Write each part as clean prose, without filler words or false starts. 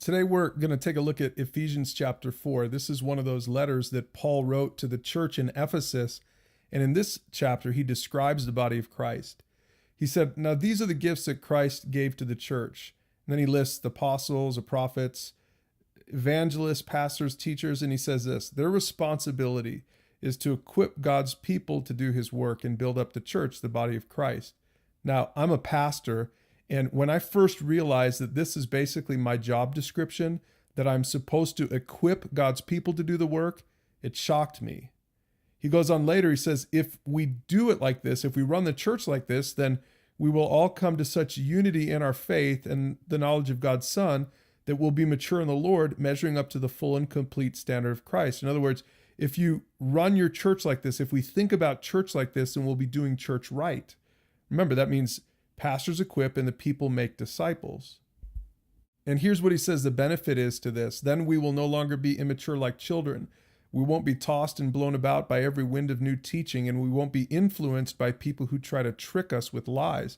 Today we're going to take a look at Ephesians chapter 4. This is one of those letters that Paul wrote to the church in Ephesus. And in this chapter, he describes the body of Christ. He said, now these are the gifts that Christ gave to the church. And then he lists the apostles, the prophets, evangelists, pastors, teachers. And he says this, their responsibility is to equip God's people to do his work and build up the church, the body of Christ. Now, I'm a pastor. And when I first realized that this is basically my job description, that I'm supposed to equip God's people to do the work, it shocked me. He goes on later, he says, if we do it like this, if we run the church like this, then we will all come to such unity in our faith and the knowledge of God's Son that we'll be mature in the Lord, measuring up to the full and complete standard of Christ. In other words, if you run your church like this, if we think about church like this, then we'll be doing church right. Remember, that means pastors equip and the people make disciples. And here's what he says the benefit is to this. Then we will no longer be immature like children. We won't be tossed and blown about by every wind of new teaching, and we won't be influenced by people who try to trick us with lies.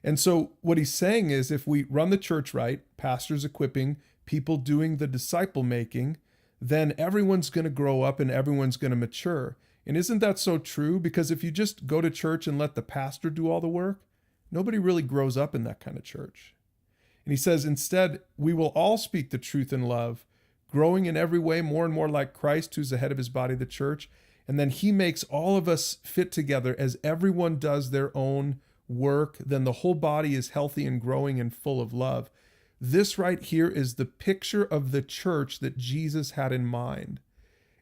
And so what he's saying is if we run the church right, pastors equipping, people doing the disciple making, then everyone's going to grow up and everyone's going to mature. And isn't that so true? Because if you just go to church and let the pastor do all the work, nobody really grows up in that kind of church. And he says, instead, we will all speak the truth in love, growing in every way more and more like Christ, who's the head of his body, the church. And then he makes all of us fit together as everyone does their own work. Then the whole body is healthy and growing and full of love. This right here is the picture of the church that Jesus had in mind.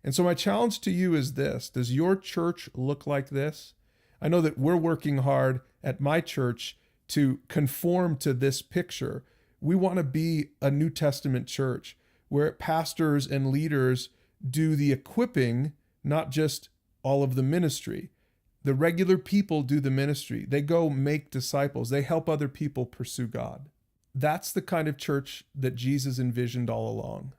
And so my challenge to you is this. Does your church look like this? I know that we're working hard at my church to conform to this picture. We want to be a New Testament church where pastors and leaders do the equipping, not just all of the ministry. The regular people do the ministry. They go make disciples. They help other people pursue God. That's the kind of church that Jesus envisioned all along.